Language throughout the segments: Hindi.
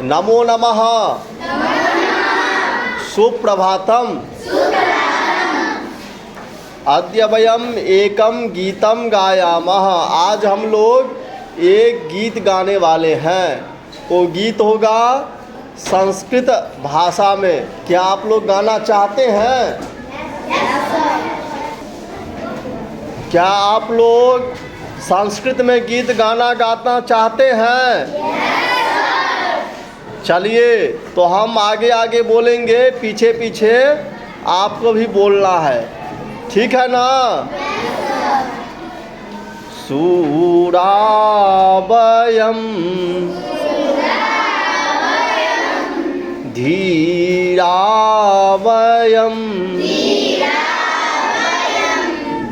नमो नमः। सुप्रभातम। अद्य वयम एकम गीतम गायामः। आज हम लोग एक गीत गाने वाले हैं। वो गीत होगा संस्कृत भाषा में। क्या आप लोग गाना चाहते हैं? क्या आप लोग संस्कृत में गीत गाना गाना चाहते हैं? चलिए, तो हम आगे आगे बोलेंगे, पीछे पीछे आपको भी बोलना है, ठीक है ना? सूरावयम धीरावयम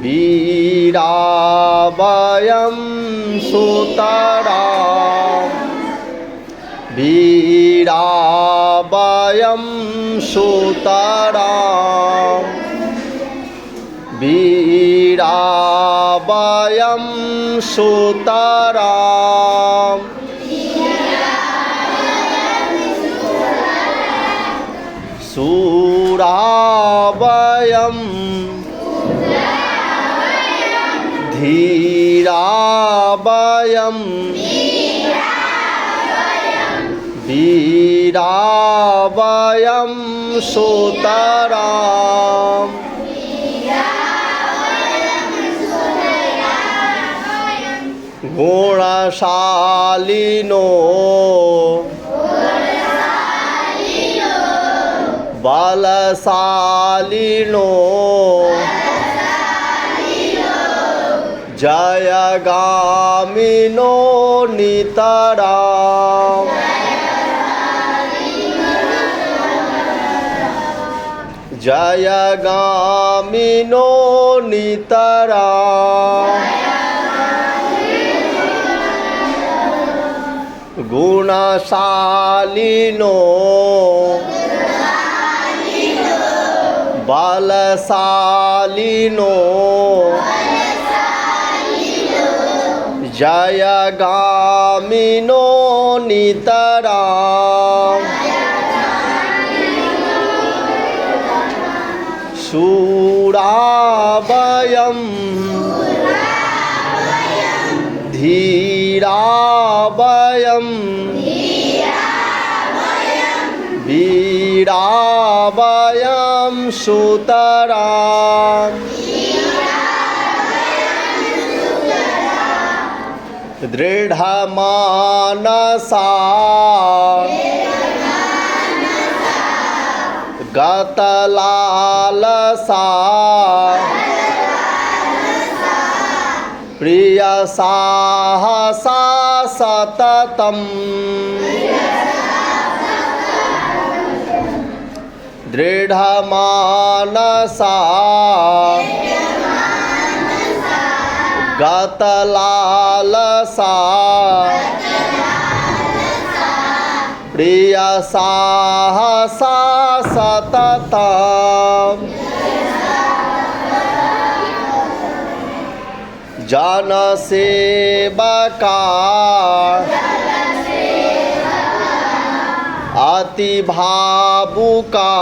वीरावयम सुतराम वीरावयम सुतराम वीरावयम सुतराम सूरावयम धीरावयम वीरावयम सुतराम गुणशालिनो बलशालिनो जयगामिनो नितराम जयगामिनो नितराम गुणशालिनो बलशालिनो जयगामिनो नितराम सूरावयम धीरावयम वीरावयम सुतराम दृढ़मानसा गतलालसा प्रियसाहसा सततम दृढ़मानसा गतलालसा प्रियसाहसा सततम जनसेवका अति भावुका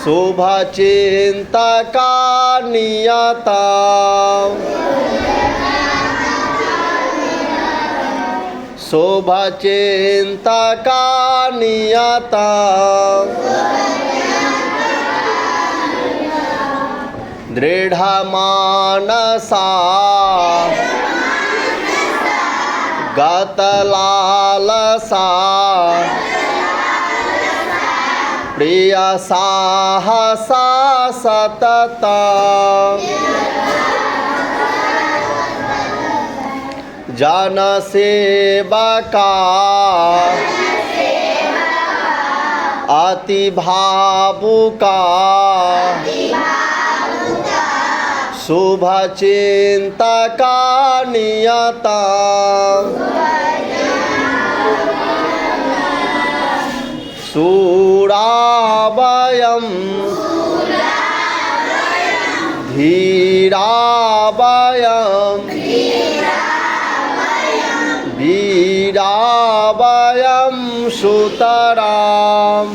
शुभचिंतका नियता शुभचिंतका नियता दृढ़मानसा गतलालसा प्रियसाहसा सततम जनसेवका अति भावुका शुभचिंतका नियता सूरावयम धीरावयम वीरावयं सुतरां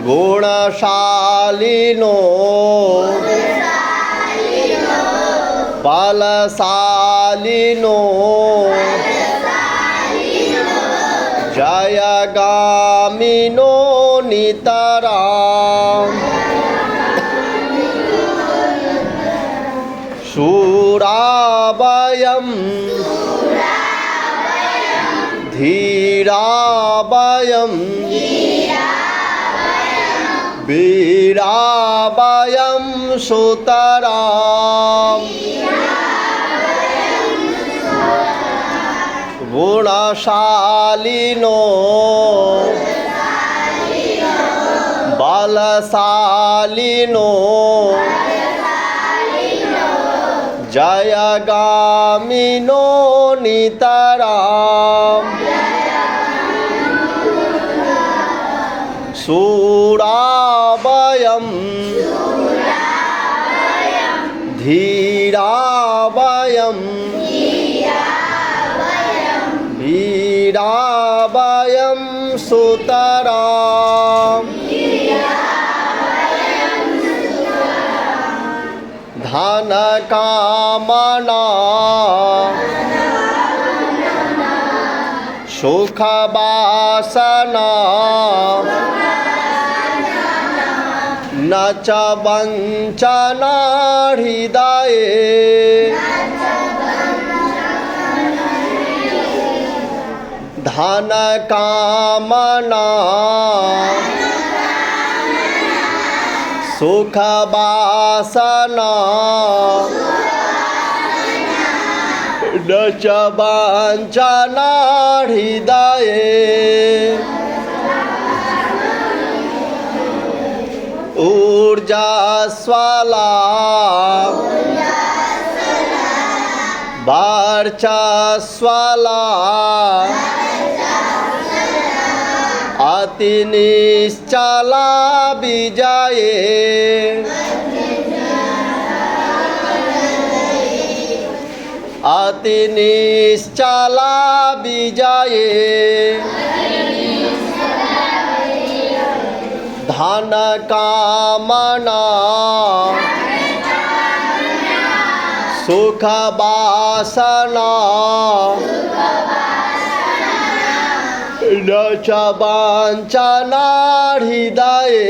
गुणशालिनो बलशालिनो जयगामिनो नितरां शूरावयं धीरावयं वीरावयं सुतरां गुणशालिनो बलशालिनो जयगामिनो नितरां शूरावयं धीरावयं वीरावयं सुतरां धनकामना सुखवासना न च वञ्चना हृदये धनकामना सुखवासना न च वञ्चना हृदये ऊर्जास्वला वर्चस्वला अतिनिश्चला विजये अतिनिश्चला विजये धनकामना सुखवासना न च वञ्चना हृदये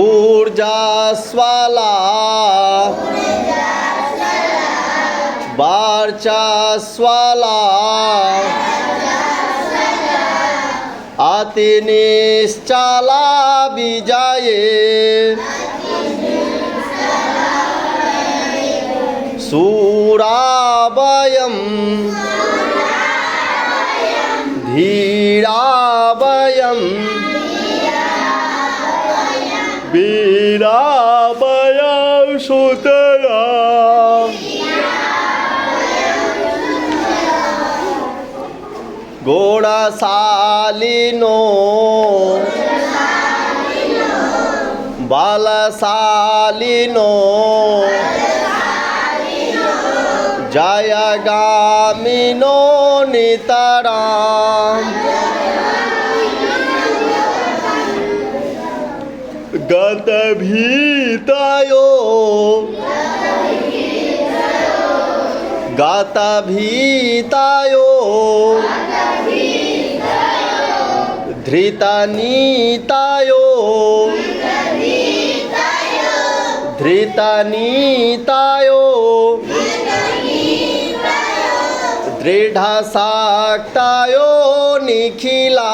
ऊर्जास्वला वर्चस्वला अतिनिश्चला विजये शूरावयं धीरावयं वीरावयं सुतरां गुणशालिनो बलशालिनो जयगामिनो नितरां गतभीतयो धृतनीतयो दृढशक्तयो निखिला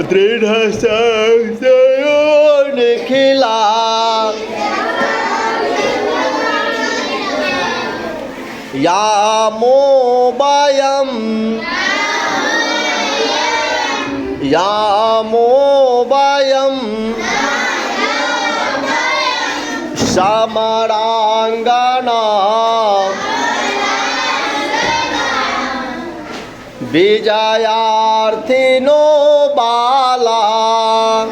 दृढशक्तयो निखिला यामो वयं समरांगना विजयार्थिनो बाला बाला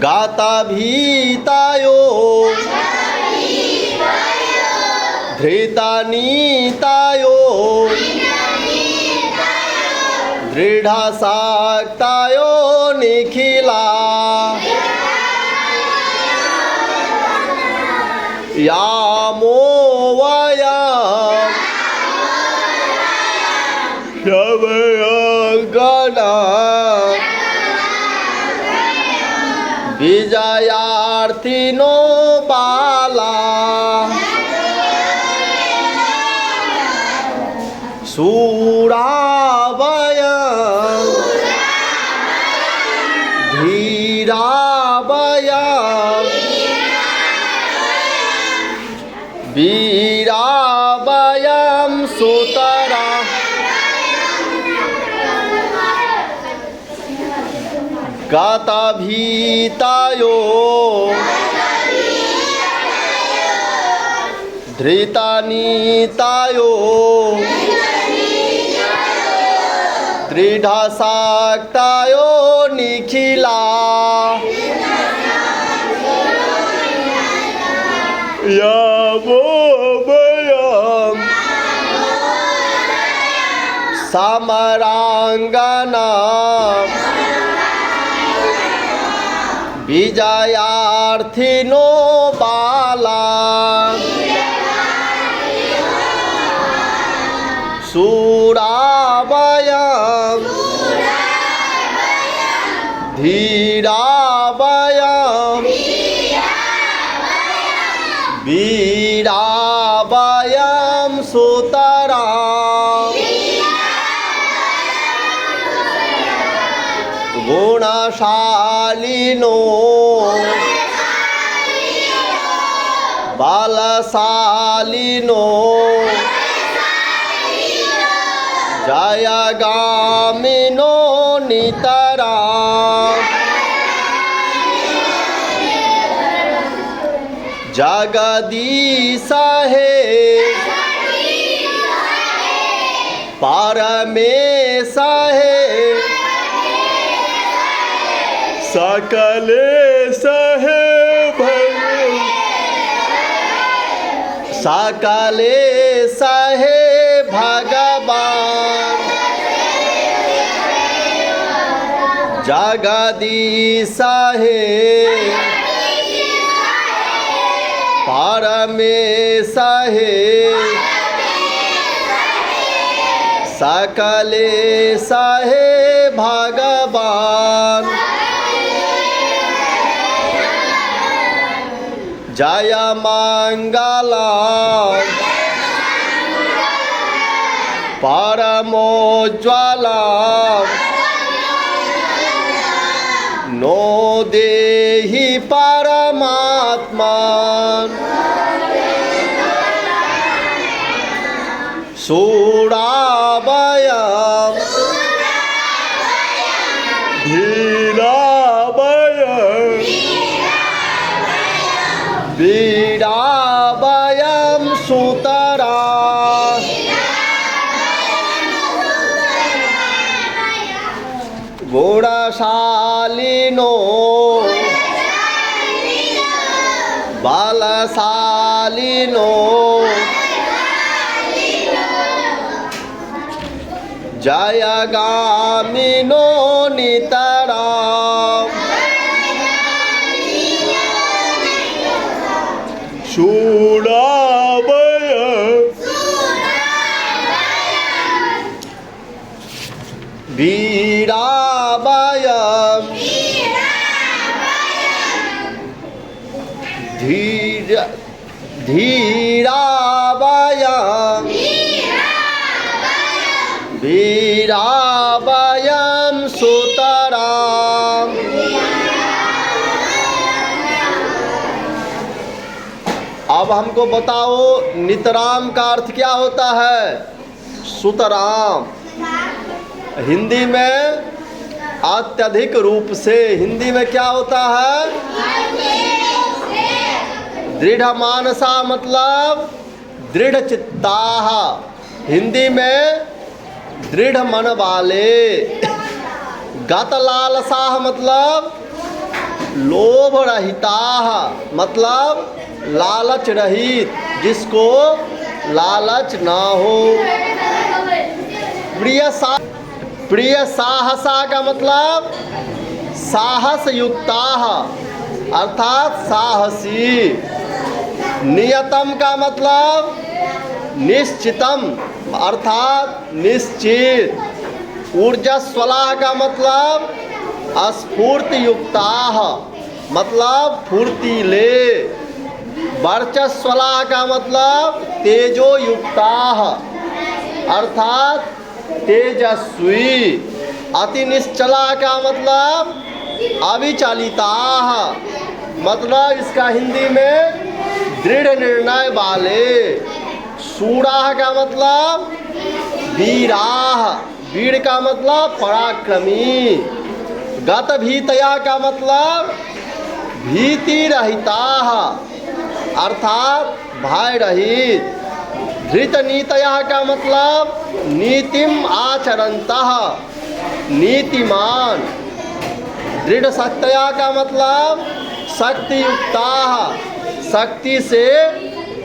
गाता भीतायो धृता नीतायो दृढ़ा साक्तायो निखिला यामो वयम् शवयगणा विजयार्थिनो बाला शूरावयम् धीरावयम् वीरावयम् सुतरा गतभीतायो धृतानीतायो दृढ़साक्तायो निखिला यावो वयम् समरांगना विजयार्थिनो बाला शूरावयम् धीरावयम् वीरावयम् सुतरा गुणशालिनो बलशालिनो जयगामिनो नितरा जगदीश हे परमेश हे सकलेश हे सकलेश हे भगवान जगदीश हे परमेश हे सकलेश हे भगवान जय मंगला परमोज्वला नो देहि परमात्मा शूरावयम् धीरावयम् वीरावयम् सुतरा गुणशालिनो बलशालिनो जयगामिनो नितरा शूरावयम् वीरावयम् धीरावयम् वीरावयम् सुतरा अब हमको बताओ नितराम का अर्थ क्या होता है। सुतराम हिंदी में अत्यधिक रूप से, हिंदी में क्या होता है? दृढ़ मानसा मतलब दृढ़ चित्ताः। हिंदी में दृढ़ मन वाले। गत लालसाह मतलब लोभ रहिता, मतलब लालच रहित, जिसको लालच ना हो। प्रिय साहसा का मतलब साहस युक्ता, अर्थात साहसी। नियतम का मतलब निश्चितम, अर्थात निश्चित। ऊर्जस्वला का मतलब स्फूर्ति युक्ता, मतलब फुर्तीले। वर्चस्वला का मतलब तेजो युक्ता, अर्थात तेजस्वी। अति निश्चला का मतलब अविचलिता, मतलब इसका हिंदी में दृढ़ निर्णय वाले। शूराह का मतलब वीराह, वीर का मतलब पराक्रमी। गत भीतया का मतलब भीति रहिता, अर्थात भय रहित। धृत नीतया का मतलब नीतिम आचरन्तः, नीतिमान। दृढ़ शक्तया का मतलब शक्ति युक्ता, शक्ति से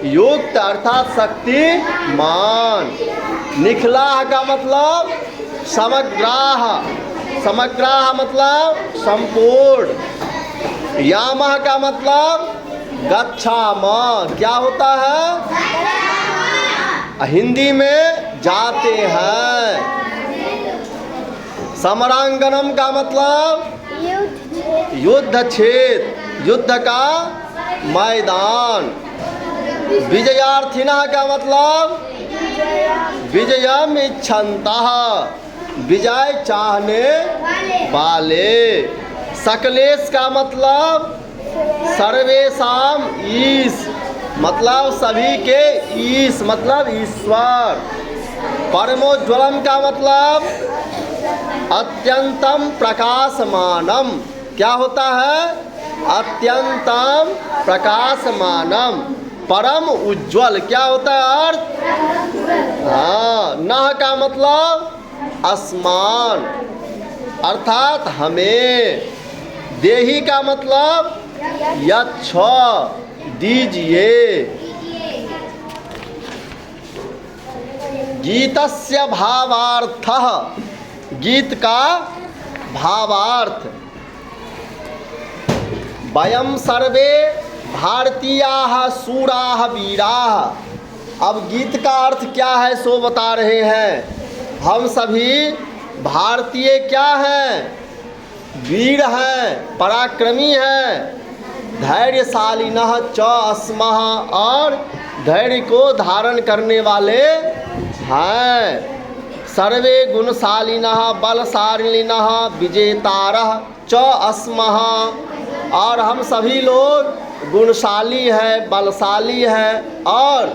युक्त, अर्थात शक्तिमान। निखलाह का मतलब समग्राह, समग्राह मतलब संपूर्ण। यामः का मतलब गच्छामः, क्या होता है? हिंदी में जाते हैं। समरांगनम का मतलब युद्ध क्षेत्र, युद्ध का मैदान। विजयार्थिनः का मतलब विजयम इच्छन्तः, विजय चाहने वाले। सकलेश का मतलब सर्वेशाम ईश, मतलब सभी के ईश, मतलब ईश्वर। परमोज्वलम का मतलब अत्यंतम प्रकाशमानम, क्या होता है? अत्यंतम प्रकाशमानम। परम उज्ज्वल, क्या होता है अर्थ? हाँ। नह का मतलब आसमान, अर्थात हमें। देही का मतलब यच्छ, दीजिए। गीतस्य भावार्थः, गीत का भावार्थ। वयं सर्वे भारतीयाः शूराः वीराः। अब गीत का अर्थ क्या है सो बता रहे हैं। हम सभी भारतीय क्या हैं? वीर हैं, पराक्रमी हैं। धैर्यशालिनः च अस्मः, और धैर्य को धारण करने वाले हैं। सर्वे गुणशालिनः बलशालिनः विजेतारः च अस्मः, और हम सभी लोग गुणशाली हैं, बलशाली हैं और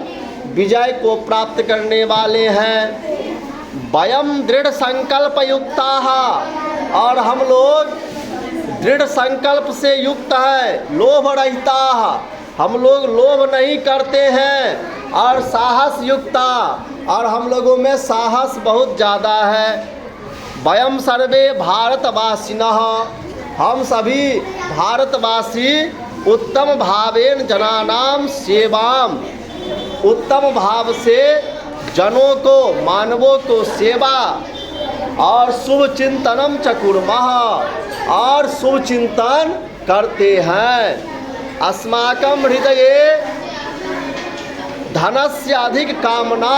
विजय को प्राप्त करने वाले हैं। वयम दृढ़ संकल्प युक्ताः, और हम लोग दृढ़ संकल्प से युक्त है। लोभ रहिता, हम लोग लोभ नहीं करते हैं। और साहस युक्ता, और हम लोगों में साहस बहुत ज़्यादा है। वयम सर्वे भारतवासिनः, हम सभी भारतवासी उत्तम भावेन जनानाम सेवाम, उत्तम भाव से जनों को, मानवों को सेवा और शुभ चिंतनम च कुर्मः, और शुभ चिंतन करते हैं। अस्माकं हृदये धनस्य अधिक कामना,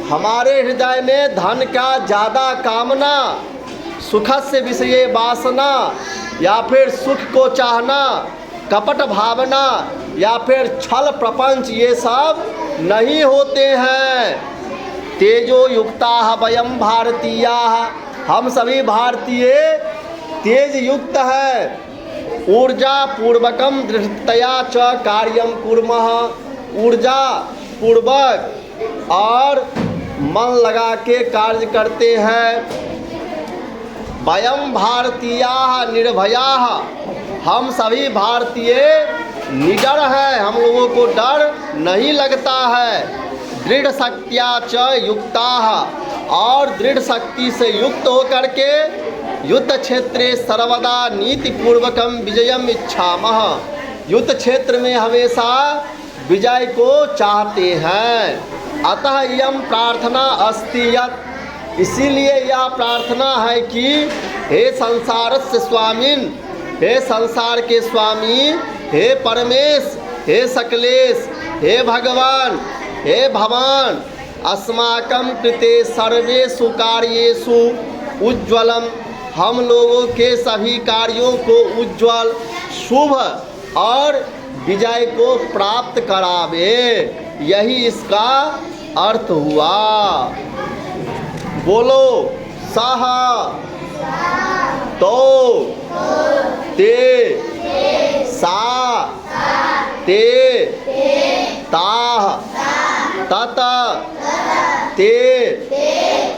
हमारे हृदय में धन का ज़्यादा कामना। सुखस्य विषये वासना, या फिर सुख को चाहना। कपट भावना, या फिर छल प्रपंच, ये सब नहीं होते हैं। तेजो युक्ताः वयम भारतीयाः, हम सभी भारतीय तेज युक्त है। ऊर्जा पूर्वकम दृढ़तया च कार्यम कुर्मः, ऊर्जा पूर्वक और मन लगा के कार्य करते हैं। वयम भारतीयाः निर्भयाः, हम सभी भारतीय निडर हैं, हम लोगों को डर नहीं लगता है। दृढ़ शक्तिया च युक्ताः, और दृढ़ शक्ति से युक्त होकर के युद्ध क्षेत्रे सर्वदा नीतिपूर्वकम विजयम इच्छामः, युद्ध क्षेत्र में हमेशा विजय को चाहते हैं। अतः यम प्रार्थना अस्ति यत्, इसीलिए यह प्रार्थना है कि हे संसारस्य स्वामिन्, हे संसार के स्वामी, हे परमेश, हे सकलेश, हे भगवान, हे भवान, अस्माकं कृते सर्वेषु कार्येषु उज्ज्वलम, हम लोगों के सभी कार्यों को उज्ज्वल, शुभ और विजय को प्राप्त करावे, यही इसका अर्थ हुआ। बोलो सह तो ते सा ते ताः तत ते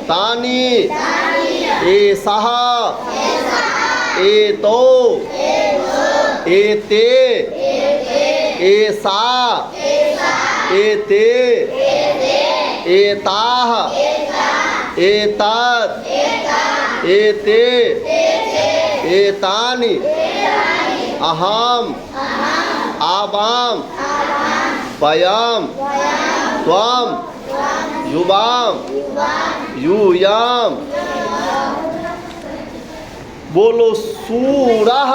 तानि एषः एतो एते एषा एते एताः एतत् एते एतानि अहम् आवाम पयम त्वम युवाम यूयाम। बोलो सूरः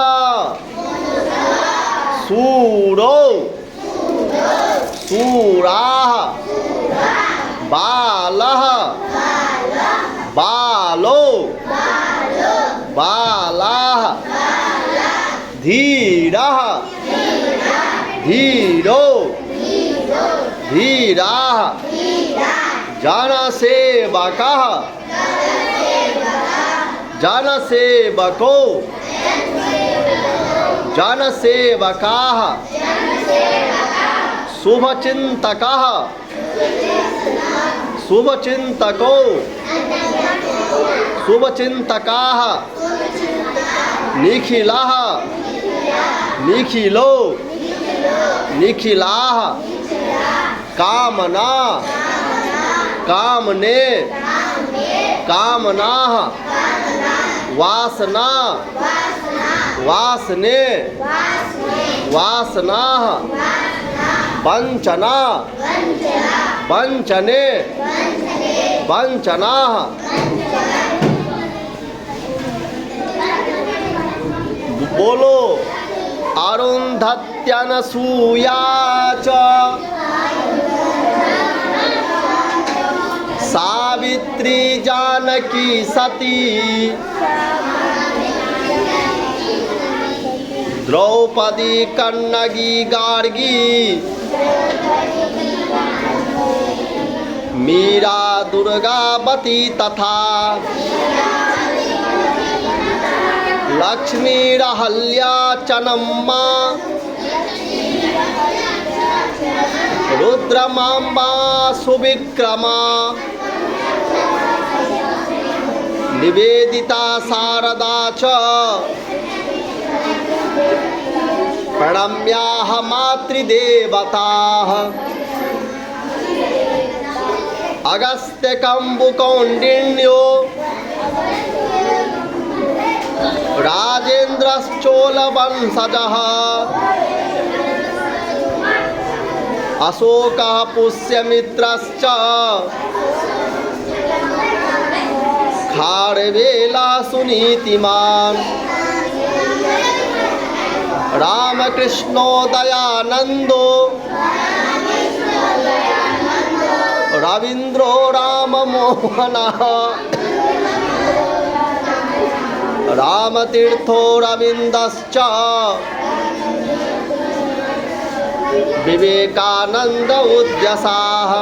सूरो सूराः बालः बालो बालाः धीरः धीरो धीराः जनसेवकः जनसेवको जनसेवकाः शुभचिन्तकः शुभचिन्तको शुभचिन्तकाः निखिलः निखिलो निखिलाः कामना कामने कामनाः वासना वासने वासनाः वंचना वंचने वंचनाः। बोलो अरुन्धत्यनसूया च सावित्री जानकी सती द्रौपदी कन्नगी गार्गी मीरा दुर्गावती तथा लक्ष्मी रहल्या चनम्मा रुद्रमांबा सुविक्रमा निवेदिता शारदा च प्रणम्याः मातृदेवताः अगस्त्यकम्बुकौण्डिन्यो राजेन्द्रश्चोलवंशजः अशोकः पुष्यमित्रश्च खारवेलः सुनीतिमान् रामकृष्णो दयानन्दो रवीन्द्रो राममोहनः रामतीर्थो रविन्दश्च विवेकानन्द उद्यसाः